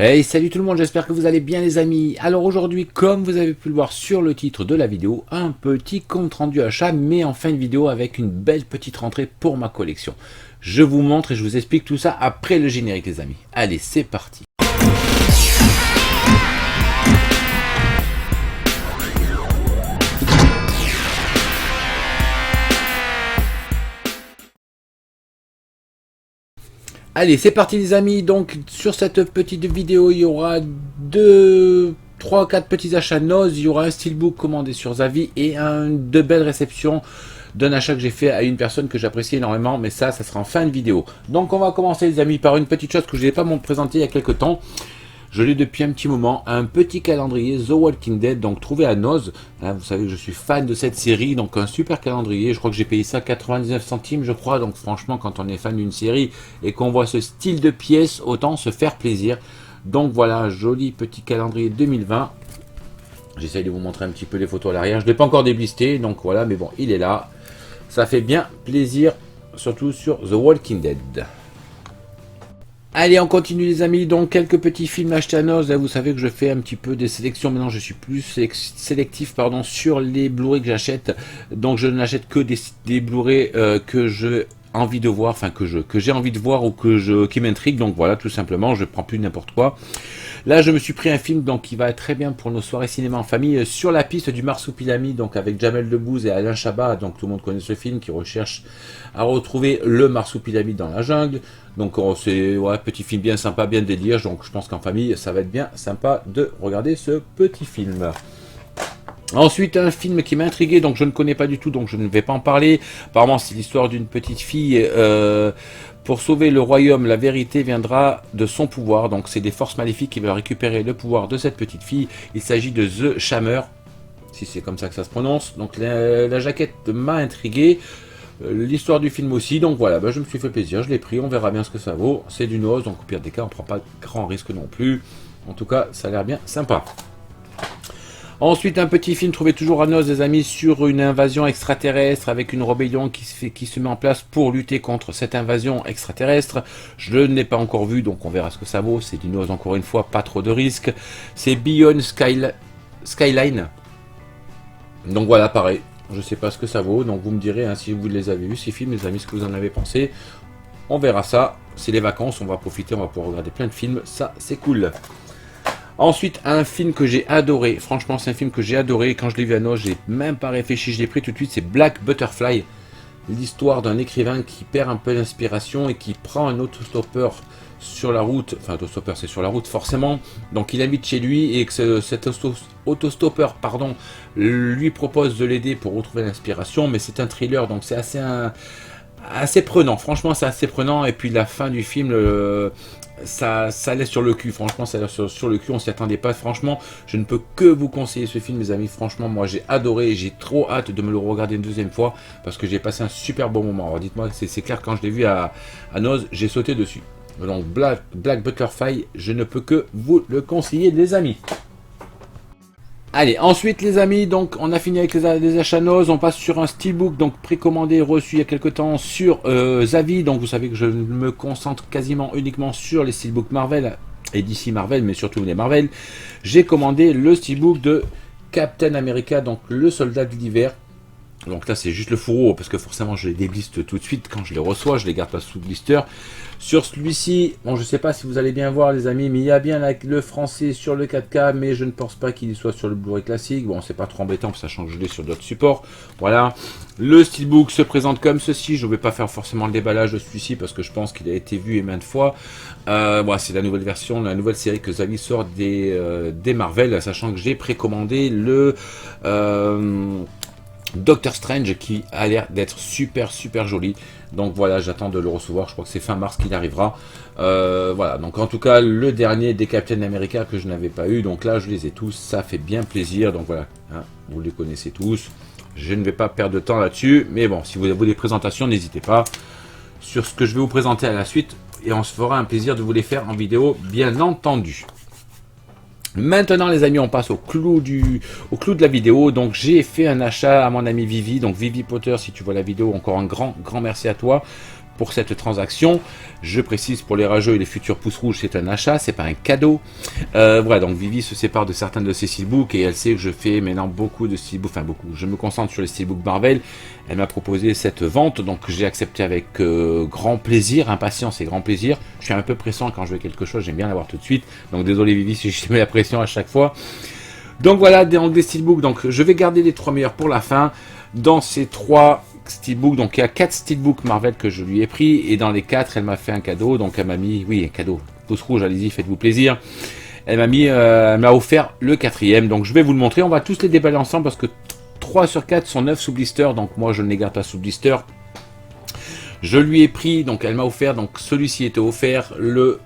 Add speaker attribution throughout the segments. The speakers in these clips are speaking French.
Speaker 1: Hey, salut tout le monde, j'espère que vous allez bien les amis. Alors aujourd'hui, comme vous avez pu le voir sur le titre de la vidéo, un petit compte rendu achat, mais en fin de vidéo avec une belle petite rentrée pour ma collection. Je vous montre et je vous explique tout ça après le générique les amis. Allez, c'est parti. Allez, c'est parti les amis. Donc sur cette petite vidéo, il y aura 3-4 petits achats Noz. Il y aura un steelbook commandé sur Zavi et de belles réceptions d'un achat que j'ai fait à une personne que j'apprécie énormément. Mais ça sera en fin de vidéo. Donc on va commencer les amis par une petite chose que je n'ai pas présenté il y a quelques temps. Je l'ai depuis un petit moment, un petit calendrier The Walking Dead, donc trouvé à Noz. Hein, vous savez que je suis fan de cette série, donc un super calendrier. Je crois que j'ai payé ça 99 centimes, je crois. Donc franchement, quand on est fan d'une série et qu'on voit ce style de pièces, autant se faire plaisir. Donc voilà, un joli petit calendrier 2020. J'essaye de vous montrer un petit peu les photos à l'arrière. Je ne l'ai pas encore déblisté, donc voilà, mais bon, il est là. Ça fait bien plaisir, surtout sur The Walking Dead. Allez, on continue les amis, donc quelques petits films achetés à Noz. Vous savez que je fais un petit peu des sélections, maintenant je suis plus sélectif sur les Blu-ray que j'achète. Donc je n'achète que des Blu-ray que j'ai envie de voir, enfin que j'ai envie de voir ou qui m'intrigue. Donc voilà, tout simplement, je prends plus n'importe quoi. Là, je me suis pris un film donc qui va être très bien pour nos soirées cinéma en famille, Sur la piste du Marsupilami, donc avec Jamel Debbouze et Alain Chabat. Donc tout le monde connaît ce film qui recherche à retrouver le Marsupilami dans la jungle. Donc c'est petit film bien sympa, bien délire. Donc je pense qu'en famille, ça va être bien sympa de regarder ce petit film. Ensuite, un film qui m'a intrigué, donc je ne connais pas du tout, donc je ne vais pas en parler. Apparemment, c'est l'histoire d'une petite fille. Pour sauver le royaume, la vérité viendra de son pouvoir. Donc c'est des forces maléfiques qui veulent récupérer le pouvoir de cette petite fille. Il s'agit de The Shamer, si c'est comme ça que ça se prononce. Donc la jaquette m'a intrigué. L'histoire du film aussi, donc voilà, je me suis fait plaisir, je l'ai pris, on verra bien ce que ça vaut. C'est du Noz, donc au pire des cas, on ne prend pas de grand risque non plus. En tout cas, ça a l'air bien sympa. Ensuite, un petit film trouvé toujours à Noz, les amis, sur une invasion extraterrestre avec une rébellion qui se met en place pour lutter contre cette invasion extraterrestre. Je ne l'ai pas encore vu, donc on verra ce que ça vaut. C'est du Noz, encore une fois, pas trop de risques. C'est Beyond Skyline. Donc voilà, pareil. Je sais pas ce que ça vaut, donc vous me direz hein, si vous les avez vus, ces films, les amis, ce que vous en avez pensé. On verra ça. C'est les vacances, on va profiter, on va pouvoir regarder plein de films. Ça, c'est cool. Ensuite, un film que j'ai adoré. Franchement, c'est un film que j'ai adoré. Quand je l'ai vu à Noz, j'ai même pas réfléchi, je l'ai pris tout de suite. C'est Black Butterfly. L'histoire d'un écrivain qui perd un peu d'inspiration et qui prend un autostoppeur sur la route. Enfin, autostoppeur, c'est sur la route, forcément. Donc, il habite chez lui et que cet autostoppeur, lui propose de l'aider pour retrouver l'inspiration. Mais c'est un thriller, donc c'est assez prenant. Franchement, c'est assez prenant. Et puis, la fin du film... ça laisse sur le cul, franchement ça laisse sur le cul, on s'y attendait pas, franchement je ne peux que vous conseiller ce film les amis, franchement moi j'ai adoré et j'ai trop hâte de me le regarder une deuxième fois parce que j'ai passé un super bon moment. Alors dites-moi, c'est clair, quand je l'ai vu à Noz, j'ai sauté dessus. Donc Black Butterfly, je ne peux que vous le conseiller les amis. Allez, ensuite les amis, donc on a fini avec les achats Noz, on passe sur un steelbook donc précommandé, reçu il y a quelques temps sur Zavi. Donc vous savez que je me concentre quasiment uniquement sur les steelbooks Marvel et DC Marvel, mais surtout les Marvel. J'ai commandé le steelbook de Captain America, donc le soldat de l'hiver. Donc là c'est juste le fourreau parce que forcément je les débliste tout de suite quand je les reçois, je les garde pas sous blister. Sur celui-ci, bon je sais pas si vous allez bien voir les amis, mais il y a bien le français sur le 4K, mais je ne pense pas qu'il soit sur le Blu-ray classique. Bon c'est pas trop embêtant, sachant que je l'ai sur d'autres supports. Voilà, le steelbook se présente comme ceci. Je ne vais pas faire forcément le déballage de celui-ci parce que je pense qu'il a été vu et maintes fois. C'est la nouvelle version, la nouvelle série que Zavi sort des Marvel, sachant que j'ai précommandé le... Doctor Strange qui a l'air d'être super joli. Donc voilà, j'attends de le recevoir. Je crois que c'est fin mars qu'il arrivera. Voilà, donc en tout cas le dernier des Captain America que je n'avais pas eu. Donc là je les ai tous, ça fait bien plaisir. Donc voilà, hein, vous les connaissez tous. Je ne vais pas perdre de temps là-dessus. Mais bon, si vous avez des présentations, n'hésitez pas sur ce que je vais vous présenter à la suite. Et on se fera un plaisir de vous les faire en vidéo, bien entendu. Maintenant les amis, on passe au clou de la vidéo. Donc j'ai fait un achat à mon ami Vivi, donc Vivi Potter, si tu vois la vidéo, encore un grand merci à toi pour cette transaction. Je précise pour les rageux et les futurs pouces rouges, c'est un achat, c'est pas un cadeau. Voilà, donc Vivi se sépare de certains de ses steelbooks et elle sait que je fais maintenant beaucoup de steelbooks, enfin beaucoup, je me concentre sur les steelbooks Marvel. Elle m'a proposé cette vente, donc j'ai accepté avec grand plaisir, impatience et grand plaisir. Je suis un peu pressant quand je veux quelque chose, j'aime bien l'avoir tout de suite. Donc désolé Vivi si je te mets la pression à chaque fois. Donc voilà, des steelbooks, donc je vais garder les 3 meilleurs pour la fin. Dans ces 3 steelbooks, donc il y a 4 steelbooks Marvel que je lui ai pris, et dans les 4, elle m'a fait un cadeau, donc elle m'a mis, oui, un cadeau, pouce rouge, allez-y, faites-vous plaisir. Elle m'a offert le 4e, donc je vais vous le montrer, on va tous les déballer ensemble, parce que 3 sur 4 sont 9 sous blister, donc moi je ne les garde pas sous blister. Je lui ai pris, donc elle m'a offert, donc celui-ci était offert, le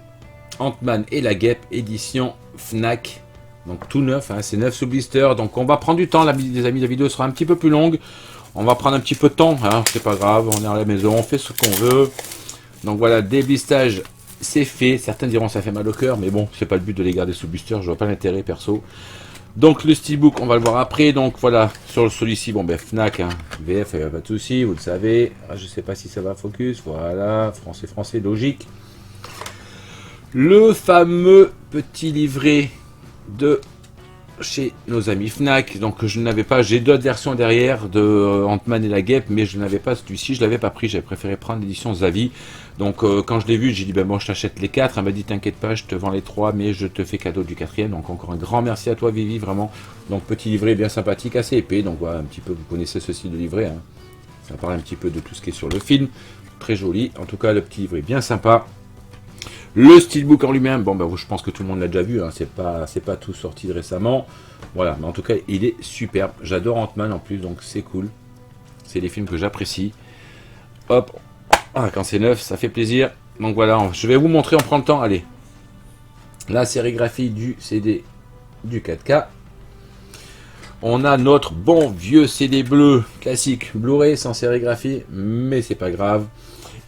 Speaker 1: Ant-Man et la Guêpe, édition Fnac. Donc tout neuf, hein, c'est 9 sous blister. Donc on va prendre du temps, les amis, la vidéo sera un petit peu plus longue. On va prendre un petit peu de temps, hein, c'est pas grave, on est à la maison, on fait ce qu'on veut. Donc voilà, déblistage, c'est fait. Certains diront ça fait mal au cœur, mais bon, c'est pas le but de les garder sous blister, je vois pas l'intérêt perso. Donc le steelbook, on va le voir après. Donc voilà, sur celui-ci, bon ben Fnac, hein, VF, il n'y a pas de souci, vous le savez. Ah, je sais pas si ça va focus, voilà, français, logique. Le fameux petit livret de chez nos amis Fnac, donc je n'avais pas, j'ai d'autres versions derrière de Ant-Man et la Guêpe, mais je n'avais pas celui-ci, je l'avais pas pris, j'avais préféré prendre l'édition Zavi. Donc quand je l'ai vu, j'ai dit ben moi je t'achète les 4, elle m'a dit t'inquiète pas, je te vends les 3, mais je te fais cadeau du 4e, donc encore un grand merci à toi Vivi, vraiment. Donc petit livret bien sympathique, assez épais, donc voilà un petit peu, vous connaissez ce style de livret, hein. Ça parle un petit peu de tout ce qui est sur le film, très joli, en tout cas le petit livret bien sympa. Le steelbook en lui-même, bon ben je pense que tout le monde l'a déjà vu, hein, c'est pas tout sorti récemment. Voilà, mais en tout cas il est superbe. J'adore Ant-Man en plus, donc c'est cool. C'est des films que j'apprécie. Hop, ah, quand c'est neuf, ça fait plaisir. Donc voilà, je vais vous montrer, on prend le temps, allez. La sérigraphie du CD du 4K. On a notre bon vieux CD bleu classique, Blu-ray sans sérigraphie, mais c'est pas grave.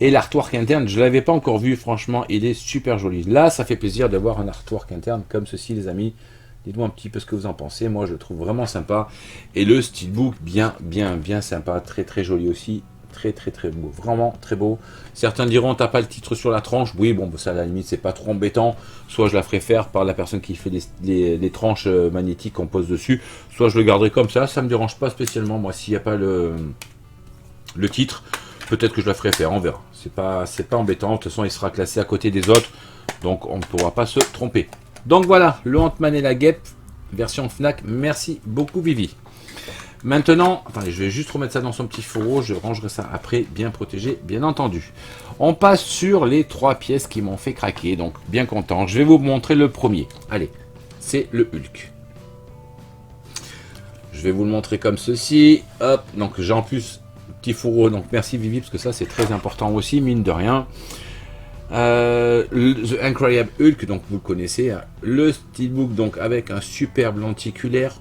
Speaker 1: Et l'artwork interne, je ne l'avais pas encore vu, franchement, il est super joli. Là, ça fait plaisir d'avoir un artwork interne comme ceci, les amis. Dites-moi un petit peu ce que vous en pensez. Moi, je le trouve vraiment sympa. Et le steelbook, bien sympa. Très joli aussi. Très beau. Vraiment très beau. Certains diront, t'as pas le titre sur la tranche. Oui, bon, ça, à la limite, c'est pas trop embêtant. Soit je la ferai faire par la personne qui fait les tranches magnétiques qu'on pose dessus. Soit je le garderai comme ça. Ça me dérange pas spécialement. Moi, s'il n'y a pas le titre, peut-être que je la ferai faire, on verra. C'est pas embêtant, de toute façon il sera classé à côté des autres, donc on ne pourra pas se tromper. Donc voilà, le Ant-Man et la Guêpe, version Fnac, merci beaucoup Vivi. Maintenant, attendez, je vais juste remettre ça dans son petit fourreau, je rangerai ça après, bien protégé, bien entendu. On passe sur les 3 pièces qui m'ont fait craquer, donc bien content. Je vais vous montrer le premier. Allez, c'est le Hulk. Je vais vous le montrer comme ceci. Hop, donc j'ai en plus petit fourreau, donc merci Vivi, parce que ça c'est très important aussi, mine de rien. The Incredible Hulk, donc vous le connaissez. Hein. Le steelbook, donc avec un superbe lenticulaire.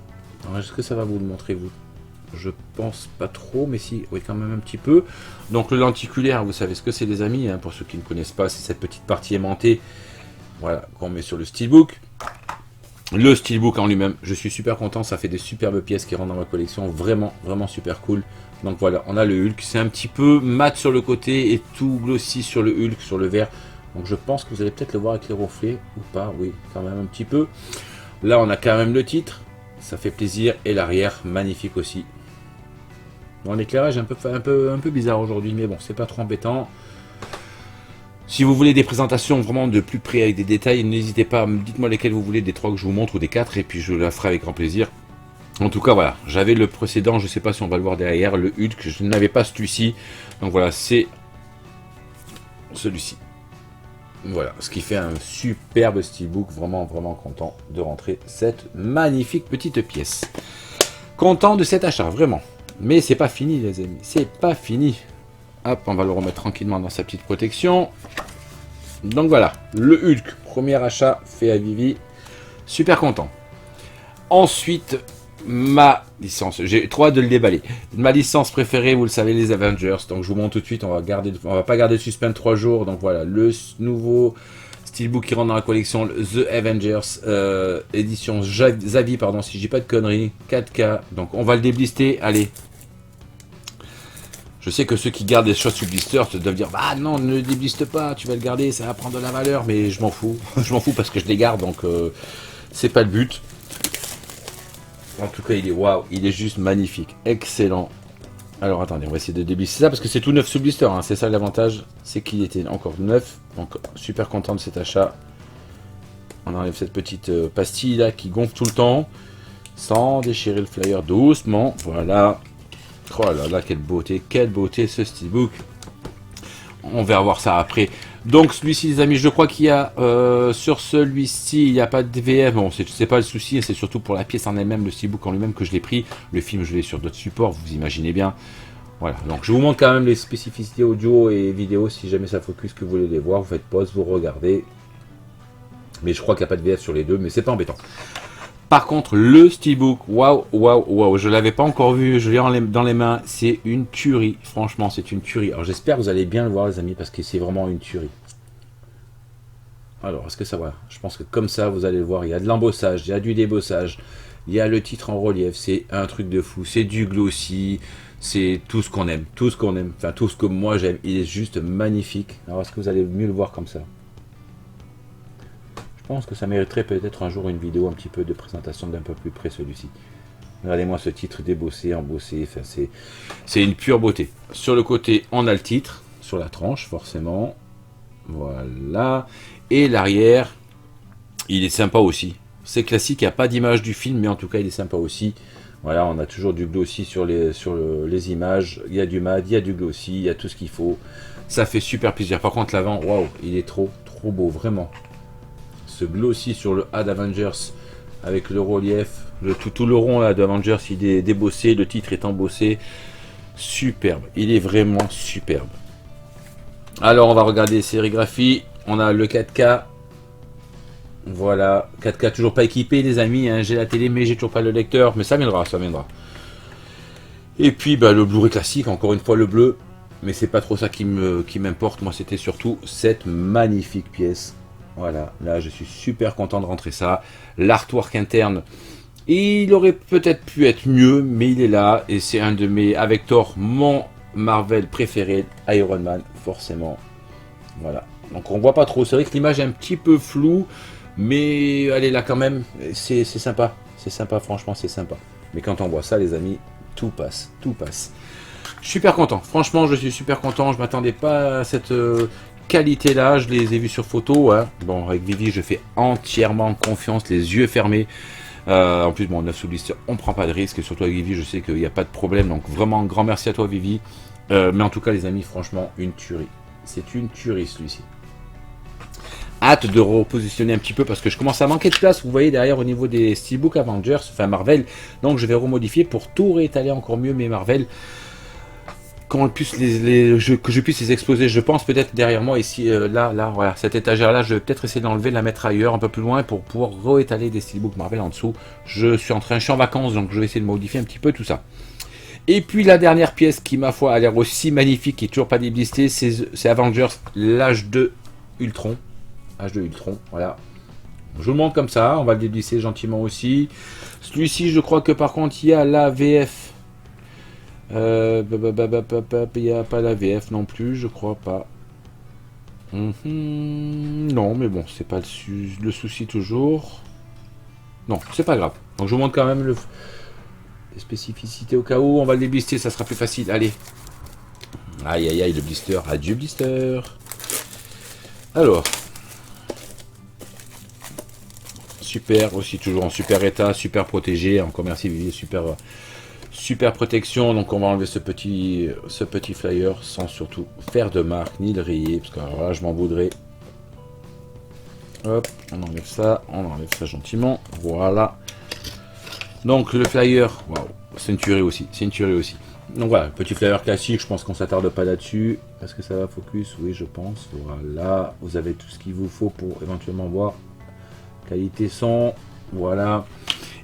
Speaker 1: Est-ce que ça va vous le montrer, vous? Je pense pas trop, mais si, oui, quand même un petit peu. Donc le lenticulaire, vous savez ce que c'est, les amis, hein, pour ceux qui ne connaissent pas, c'est cette petite partie aimantée, voilà, qu'on met sur le steelbook. Le steelbook en lui-même, je suis super content, ça fait des superbes pièces qui rentrent dans ma collection, vraiment super cool. Donc voilà, on a le Hulk, c'est un petit peu mat sur le côté et tout glossy sur le Hulk, sur le vert. Donc je pense que vous allez peut-être le voir avec les reflets ou pas, oui, quand même un petit peu. Là on a quand même le titre, ça fait plaisir, et l'arrière, magnifique aussi. Bon, l'éclairage est un peu bizarre aujourd'hui, mais bon, c'est pas trop embêtant. Si vous voulez des présentations vraiment de plus près avec des détails, n'hésitez pas, dites-moi lesquels vous voulez, des 3 que je vous montre ou des 4, et puis je la ferai avec grand plaisir. En tout cas, voilà, j'avais le précédent, je ne sais pas si on va le voir derrière, le Hulk, je n'avais pas celui-ci. Donc voilà, c'est celui-ci. Voilà, ce qui fait un superbe steelbook, vraiment content de rentrer cette magnifique petite pièce. Content de cet achat, vraiment. Mais c'est pas fini, les amis, c'est pas fini. Hop, on va le remettre tranquillement dans sa petite protection. Donc voilà, le Hulk, premier achat fait à Vivi. Super content. Ensuite, ma licence, j'ai trop hâte de le déballer. Ma licence préférée, vous le savez, les Avengers. Donc je vous montre tout de suite, on va pas garder le suspense 3 jours. Donc voilà, le nouveau steelbook qui rentre dans la collection, The Avengers, édition Zavi, pardon, si je dis pas de conneries, 4K. Donc on va le déblister, allez. Je sais que ceux qui gardent des choses sous blister doivent dire bah non, ne le débliste pas, tu vas le garder, ça va prendre de la valeur, mais je m'en fous. Je m'en fous parce que je les garde, donc c'est pas le but. En tout cas, il est waouh, il est juste magnifique, excellent. Alors attendez, on va essayer de déblister ça parce que c'est tout neuf sous blister, hein. C'est ça l'avantage, c'est qu'il était encore neuf. Donc super content de cet achat. On enlève cette petite pastille là qui gonfle tout le temps, sans déchirer le flyer doucement. Voilà. Oh là là, quelle beauté ce steelbook. On va voir ça après. Donc celui-ci les amis, je crois qu'il y a sur celui-ci il n'y a pas de VF. Bon, c'est pas le souci, c'est surtout pour la pièce en elle-même, le steelbook en lui-même que je l'ai pris. Le film je l'ai sur d'autres supports, vous imaginez bien. Voilà, donc je vous montre quand même les spécificités audio et vidéo. Si jamais ça focus que vous voulez les voir, vous faites pause, vous regardez. Mais je crois qu'il n'y a pas de VF sur les deux, mais c'est pas embêtant. Par contre, le steelbook, waouh, je l'avais pas encore vu, je l'ai dans les mains, c'est une tuerie, franchement, c'est une tuerie. Alors j'espère que vous allez bien le voir les amis, parce que c'est vraiment une tuerie. Alors, est-ce que ça va? Je pense que comme ça, vous allez le voir, il y a de l'embossage, il y a du débossage, il y a le titre en relief, c'est un truc de fou, c'est du glossy, c'est tout ce qu'on aime, enfin tout ce que moi j'aime, il est juste magnifique. Alors est-ce que vous allez mieux le voir comme ça? Je pense que ça mériterait peut-être un jour une vidéo un petit peu de présentation d'un peu plus près celui-ci. Regardez-moi ce titre débossé, embossé, enfin, c'est une pure beauté. Sur le côté, on a le titre, sur la tranche forcément. Voilà. Et l'arrière, il est sympa aussi. C'est classique, il n'y a pas d'image du film, mais en tout cas il est sympa aussi. Voilà, on a toujours du glossy sur les images. Il y a du mat, il y a du glossy, il y a tout ce qu'il faut. Ça fait super plaisir. Par contre l'avant, waouh, il est trop beau, vraiment. Ce glossy sur le A d'Avengers avec le relief, tout le rond là d'Avengers il est débossé, le titre est embossé, superbe, il est vraiment superbe. Alors on va regarder les sérigraphies, on a le 4K, voilà, 4K toujours pas équipé les amis, hein. J'ai la télé mais j'ai toujours pas le lecteur, mais ça viendra, ça viendra. Et puis bah, le Blu-ray classique, encore une fois le bleu, mais c'est pas trop ça qui m'importe, moi c'était surtout cette magnifique pièce. Voilà, là je suis super content de rentrer ça. L'artwork interne, il aurait peut-être pu être mieux, mais il est là. Et c'est un de mes, avec Thor, mon Marvel préféré, Iron Man, forcément. Voilà, donc on voit pas trop. C'est vrai que l'image est un petit peu floue, mais elle est là quand même. C'est sympa, franchement c'est sympa. Mais quand on voit ça les amis, tout passe, tout passe. Super content, franchement je suis super content. Je m'attendais pas à cette... qualité là, je les ai vus sur photo, hein. Bon avec Vivi je fais entièrement confiance, les yeux fermés, en plus bon 9 sous blister, on prend pas de risque, et surtout avec Vivi je sais qu'il n'y a pas de problème, donc vraiment un grand merci à toi Vivi, mais en tout cas les amis franchement une tuerie, c'est une tuerie celui-ci. Hâte de repositionner un petit peu parce que je commence à manquer de place, vous voyez derrière au niveau des steelbook Avengers, enfin Marvel, donc je vais remodifier pour tout réétaler encore mieux mes Marvel. Que je puisse les exposer, je pense peut-être derrière moi ici, là, voilà, cette étagère là, je vais peut-être essayer d'enlever, la mettre ailleurs, un peu plus loin, pour pouvoir réétaler des steelbooks Marvel en dessous. Je suis en vacances, donc je vais essayer de modifier un petit peu tout ça. Et puis la dernière pièce qui, ma foi, a l'air aussi magnifique, qui est toujours pas déblistée, c'est Avengers, l'âge de Ultron. Âge de Ultron, voilà. Je vous le montre comme ça, on va le déblisser gentiment aussi. Celui-ci, je crois que par contre, il y a la VF. Il n'y a pas la VF non plus, je crois pas. Non, mais bon, c'est pas le souci toujours. Non, c'est pas grave. Donc je vous montre quand même les spécificités au cas où. On va le déblister, ça sera plus facile. Allez. Aïe aïe aïe, le blister. Adieu blister. Alors. Super, aussi toujours en super état, super protégé. Encore merci Vivi, super protection. Donc on va enlever ce petit flyer sans surtout faire de marque ni le rayer, parce que alors là je m'en voudrais. Hop, on enlève ça gentiment. Voilà. Donc le flyer, waouh, c'est une tuerie aussi. Donc voilà, petit flyer classique, je pense qu'on s'attarde pas là-dessus. Est-ce que ça va focus? Oui, je pense. Voilà, vous avez tout ce qu'il vous faut pour éventuellement voir. Qualité son, voilà.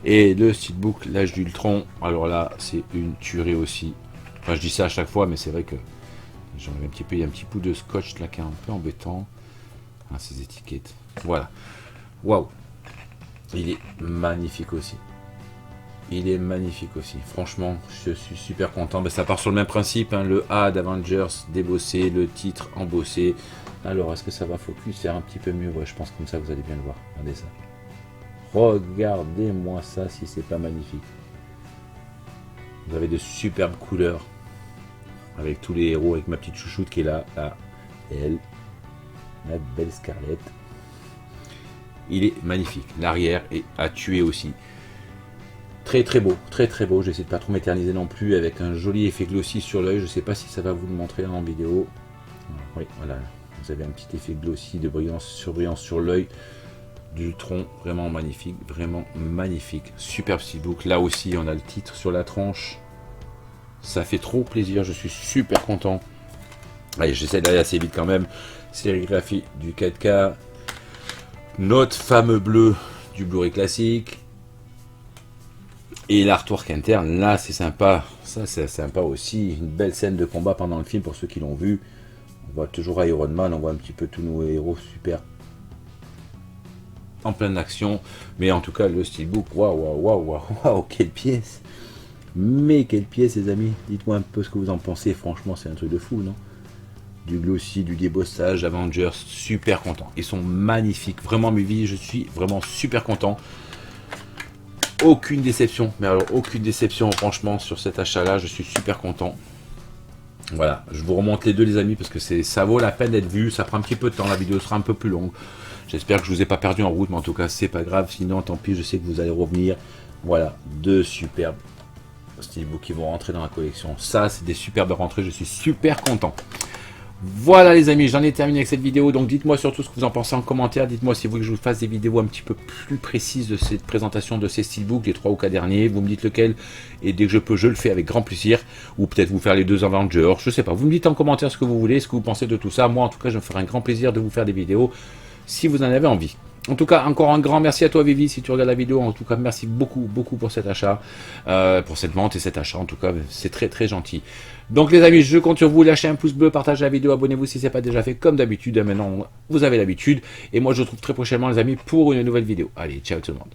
Speaker 1: Et le steelbook, l'âge d'Ultron, alors là, c'est une tuerie aussi. Enfin, je dis ça à chaque fois, mais c'est vrai que j'enlève un petit peu, il y a un petit bout de scotch là qui est un peu embêtant. Ah, ces étiquettes. Voilà. Waouh. Il est magnifique aussi. Il est magnifique aussi. Franchement, je suis super content. Ben, ça part sur le même principe. Hein, le A d'Avengers débossé, le titre embossé. Alors, est-ce que ça va focus faire un petit peu mieux? Ouais, je pense comme ça, vous allez bien le voir. Regardez ça. Regardez-moi ça si c'est pas magnifique. Vous avez de superbes couleurs. Avec tous les héros, avec ma petite chouchoute qui est là. Là, elle. La belle Scarlett. Il est magnifique. L'arrière est à tuer aussi. Très très beau, très très beau. J'essaie de pas trop m'éterniser non plus avec un joli effet glossy sur l'œil. Je sais pas si ça va vous le montrer en vidéo. Oui, voilà. Vous avez un petit effet glossy de brillance sur l'œil du tronc. Vraiment magnifique, vraiment magnifique. Superbe steelbook. Là aussi, on a le titre sur la tranche. Ça fait trop plaisir. Je suis super content. Allez, j'essaie d'aller assez vite quand même. Sérigraphie du 4K. Notre fameux bleu du Blu-ray classique. Et l'artwork interne, là c'est sympa, ça c'est sympa aussi, une belle scène de combat pendant le film pour ceux qui l'ont vu. On voit toujours Iron Man, on voit un petit peu tous nos héros super en pleine action, mais en tout cas le steelbook, waouh, quelle pièce! Mais quelle pièce les amis, dites-moi un peu ce que vous en pensez, franchement c'est un truc de fou, non? Du glossy, du débossage, Avengers, super content, ils sont magnifiques, vraiment mes vies, je suis vraiment super content. Aucune déception, mais alors aucune déception franchement sur cet achat là, je suis super content. Voilà, je vous remonte les deux les amis parce que ça vaut la peine d'être vu, ça prend un petit peu de temps, la vidéo sera un peu plus longue. J'espère que je vous ai pas perdu en route, mais en tout cas c'est pas grave, sinon tant pis, je sais que vous allez revenir. Voilà, deux superbes steelbooks qui vont rentrer dans la collection. Ça c'est des superbes rentrées, je suis super content. Voilà les amis, j'en ai terminé avec cette vidéo, donc dites-moi surtout ce que vous en pensez en commentaire, dites-moi si vous voulez que je vous fasse des vidéos un petit peu plus précises de cette présentation de ces steelbooks, les 3 ou 4 derniers, vous me dites lequel, et dès que je peux, je le fais avec grand plaisir, ou peut-être vous faire les 2 Avengers, je sais pas, vous me dites en commentaire ce que vous voulez, ce que vous pensez de tout ça, moi en tout cas je me ferai un grand plaisir de vous faire des vidéos, si vous en avez envie. En tout cas, encore un grand merci à toi Vivi si tu regardes la vidéo. En tout cas, merci beaucoup pour cet achat, pour cette vente et cet achat. En tout cas, c'est très gentil. Donc les amis, je compte sur vous. Lâchez un pouce bleu, partagez la vidéo, abonnez-vous si ce n'est pas déjà fait comme d'habitude. Maintenant, vous avez l'habitude. Et moi, je vous retrouve très prochainement les amis pour une nouvelle vidéo. Allez, ciao tout le monde.